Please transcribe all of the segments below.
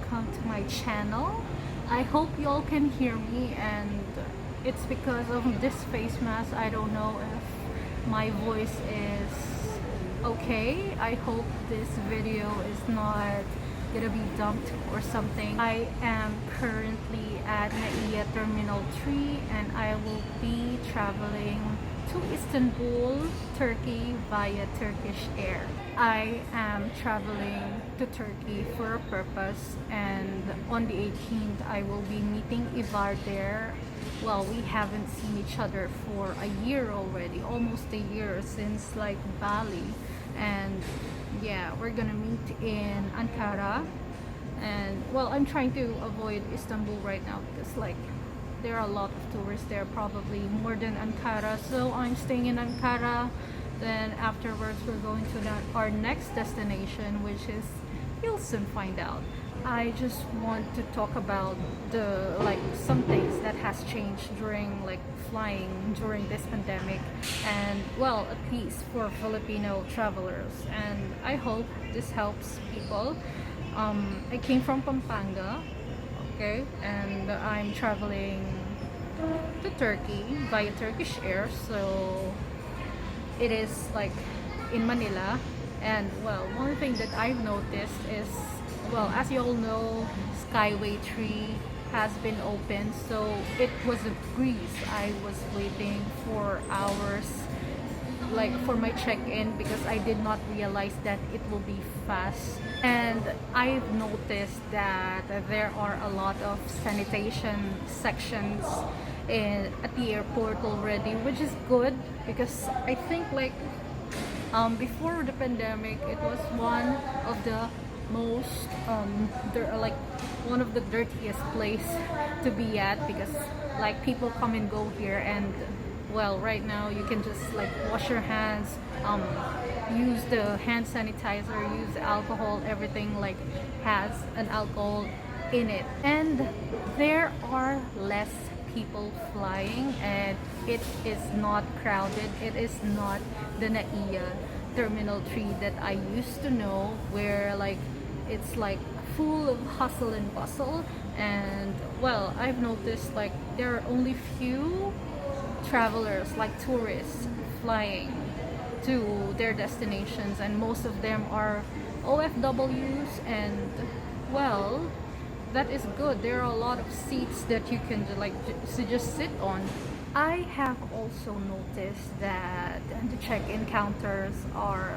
welcome to my channel. I hope y'all can hear me, and it's because of this face mask. I don't know if my voice is okay. I hope this video is not gonna be dumped or something. I am currently at NAIA Terminal 3 and I will be traveling to Istanbul, Turkey via Turkish Air. I am traveling to Turkey for a purpose, and on the 18th I will be meeting Ivar there. Well, we haven't seen each other for a year already, almost a year since like Bali. And yeah, we're gonna meet in Ankara. And well, I'm trying to avoid Istanbul right now because like there are a lot of tourists there, probably more than Ankara, so I'm staying in Ankara. Then afterwards we're going to our next destination, which is, you'll soon find out. I just want to talk about the some things that has changed during flying during this pandemic, and well, at least for Filipino travelers, and I hope this helps people. I came from Pampanga, okay, and I'm traveling to Turkey via Turkish Air, so it is like in Manila. And well, one thing that I've noticed is, well, as you all know, Skyway 3 has been open, so it was a breeze. I was waiting for hours for my check-in because I did not realize that it will be fast. And I've noticed that there are a lot of sanitation sections at the airport already, which is good because I think before the pandemic it was one of the most one of the dirtiest place to be at, because people come and go here. And well, right now you can just wash your hands, use the hand sanitizer, use alcohol. Everything has an alcohol in it, and there are less people flying, and it is not crowded. It is not the NAIA Terminal 3 that I used to know, where it's full of hustle and bustle. And well, I've noticed there are only few travelers, tourists, flying to their destinations, and most of them are OFWs. And well, that is good. There are a lot of seats that you can just sit on. I have also noticed that the check-in counters are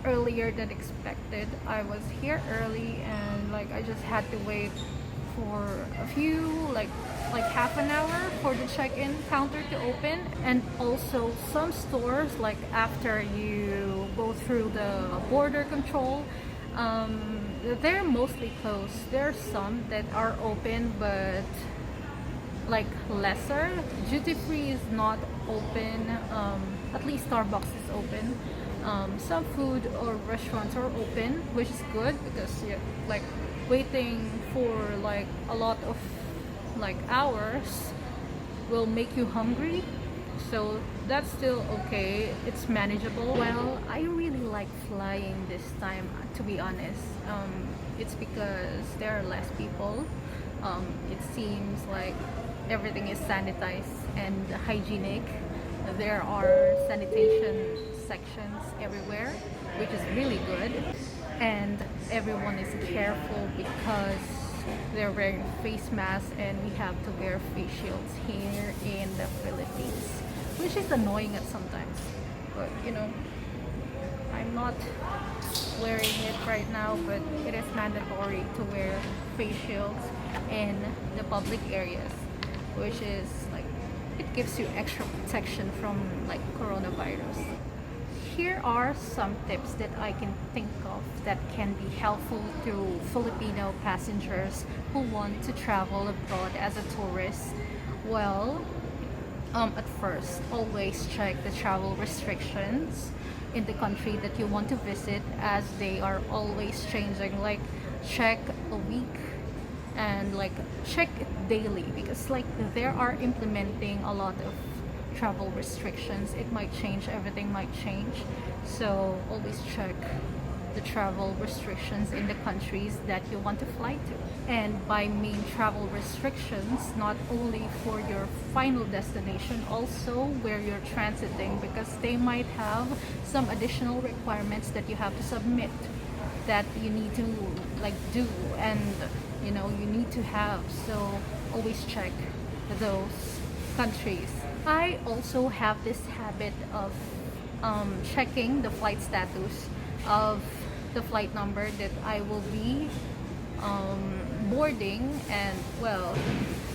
earlier than expected. I was here early, and I just had to wait for a few half an hour for the check-in counter to open. And also some stores, after you go through the border control, they're mostly closed. There are some that are open, but lesser. Duty free is not open. At least Starbucks is open. Some food or restaurants are open, which is good because waiting for a lot of hours will make you hungry, so that's still okay. It's manageable. Well, I really like flying this time, to be honest. It's because there are less people. It seems like everything is sanitized and hygienic. There are sanitation sections everywhere, which is really good, and everyone is careful because they're wearing face masks, and we have to wear face shields here in the Philippines, which is annoying at sometimes. But I'm not wearing it right now, but it is mandatory to wear face shields in the public areas, which is it gives you extra protection from coronavirus. Here are some tips that I can think of that can be helpful to Filipino passengers who want to travel abroad as a tourist. Well, at first, always check the travel restrictions in the country that you want to visit, as they are always changing. Check a week and check it daily, because they are implementing a lot of travel restrictions. It might change, everything might change, so always check the travel restrictions in the countries that you want to fly to. And by mean travel restrictions, not only for your final destination, also where you're transiting, because they might have some additional requirements that you have to submit, that you need to like do, and you need to have. So always check those countries. I also have this habit of checking the flight status of the flight number that I will be boarding. And well,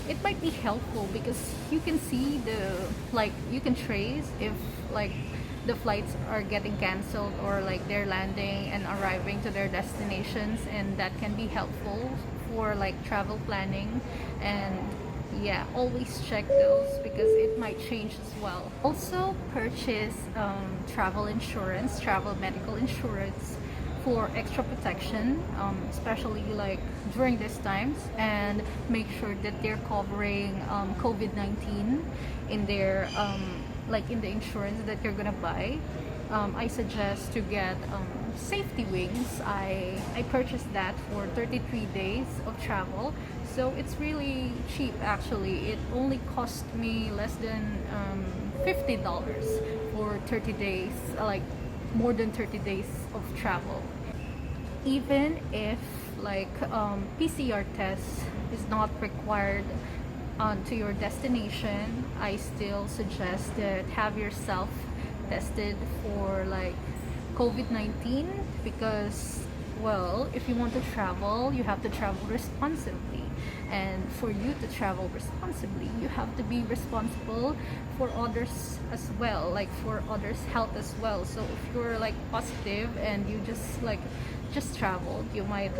it might be helpful because you can see you can trace if like the flights are getting canceled, or like they're landing and arriving to their destinations, and that can be helpful for like travel planning. And yeah, always check those because it might change as well. Also purchase travel insurance, travel medical insurance, for extra protection, especially like during these times, and make sure that they're covering COVID-19 in their in the insurance that you're gonna buy. I suggest to get safety wings. I purchased that for 33 days of travel, so it's really cheap actually. It only cost me less than $50 for 30 days, like more than 30 days of travel. Even if PCR test is not required to your destination, I still suggest that have yourself tested for like COVID-19, because well, if you want to travel, you have to travel responsibly. And for you to travel responsibly, you have to be responsible for others as well, like for others' health as well. So if you're like positive and you just traveled, you might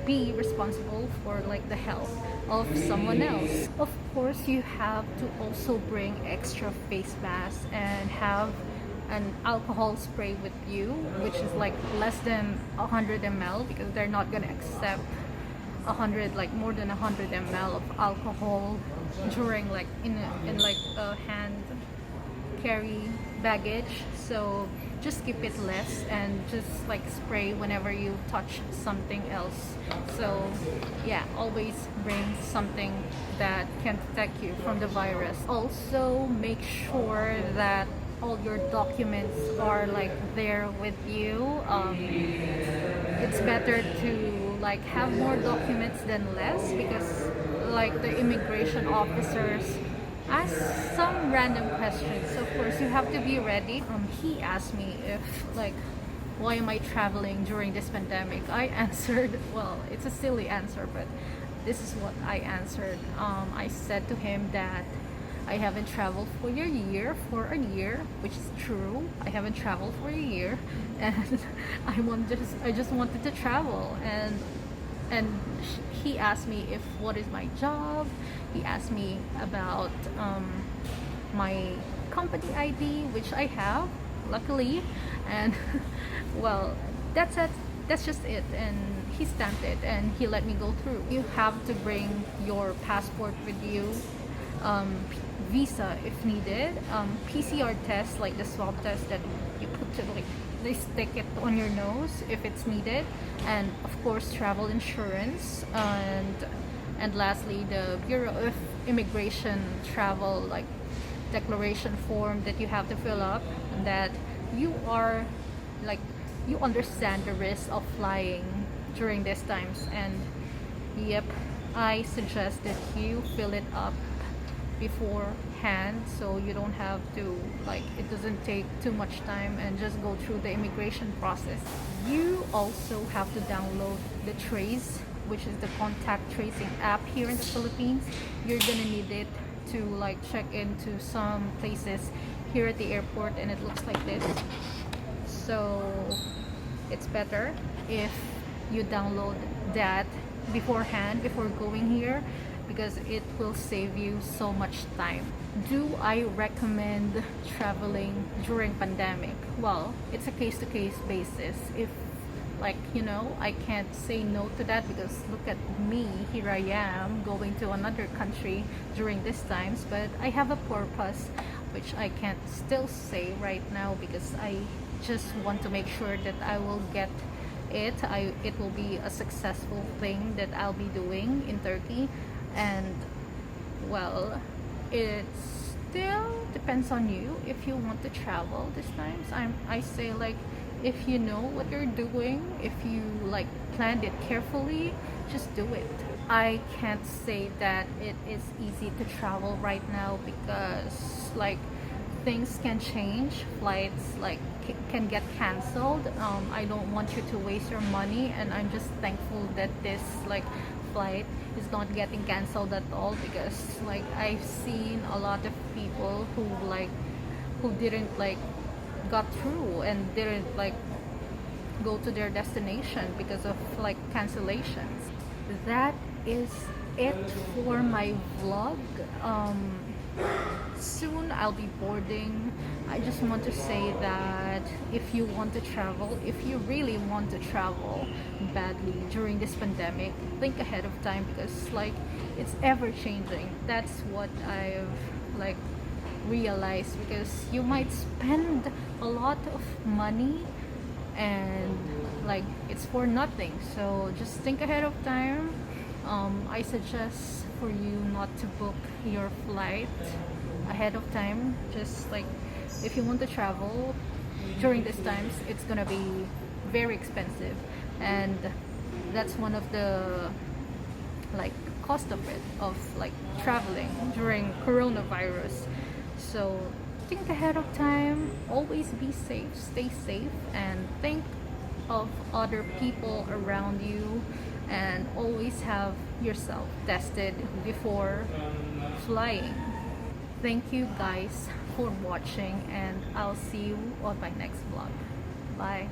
be responsible for like the health of someone else. Of course, you have to also bring extra face masks and have an alcohol spray with you, which is like less than 100 ml, because they're not gonna accept more than 100 ml of alcohol during in a hand carry baggage. So just keep it less and just spray whenever you touch something else. So yeah, always bring something that can protect you from the virus. Also make sure that all your documents are there with you. It's better to have more documents than less, because the immigration officers ask some random questions. Of course, you have to be ready. He asked me if why am I traveling during this pandemic? I answered, well, it's a silly answer, but this is what I answered. I said to him that I haven't traveled for a year, which is true. I haven't traveled for a year, and I just wanted to travel. And he asked me if what is my job. He asked me about my company ID, which I have, luckily. And well, that's it. That's just it. And he stamped it and he let me go through. You have to bring your passport with you, visa if needed, PCR test, like the swab test that you put to they stick it on your nose if it's needed, and of course travel insurance, and lastly the Bureau of Immigration travel declaration form that you have to fill up, that you are you understand the risk of flying during these times. And yep, I suggest that you fill it up beforehand, so you don't have to it doesn't take too much time and just go through the immigration process. You also have to download the Trace, which is the contact tracing app here in the Philippines. You're gonna need it to check into some places here at the airport, and it looks like this. So it's better if you download that beforehand, before going here, because it will save you so much time. Do I recommend traveling during pandemic? Well, it's a case-to-case basis. If I can't say no to that, because look at me, here I am going to another country during these times, but I have a purpose which I can't still say right now, because I just want to make sure that I will get it will be a successful thing that I'll be doing in Turkey. And well, it still depends on you if you want to travel this time. So I say, like, if you know what you're doing, if you like planned it carefully, just do it. I can't say that it is easy to travel right now because like things can change, flights like can get canceled. I don't want you to waste your money, and I'm just thankful that this like flight is not getting canceled at all, because like I've seen a lot of people who didn't like got through and didn't like go to their destination because of like cancellations. That is it for my vlog. Soon I'll be boarding. I just want to say that if you want to travel, if you really want to travel badly during this pandemic, think ahead of time, because like it's ever changing. That's what I've like realized, because you might spend a lot of money and like it's for nothing. So just think ahead of time. I suggest for you not to book your flight ahead of time. Just like if you want to travel during these times, it's gonna be very expensive, and that's one of the like cost of it, of like traveling during coronavirus. So think ahead of time, always be safe, stay safe, and think of other people around you, and always have yourself tested before flying. Thank you guys for watching, and I'll see you on my next vlog. Bye.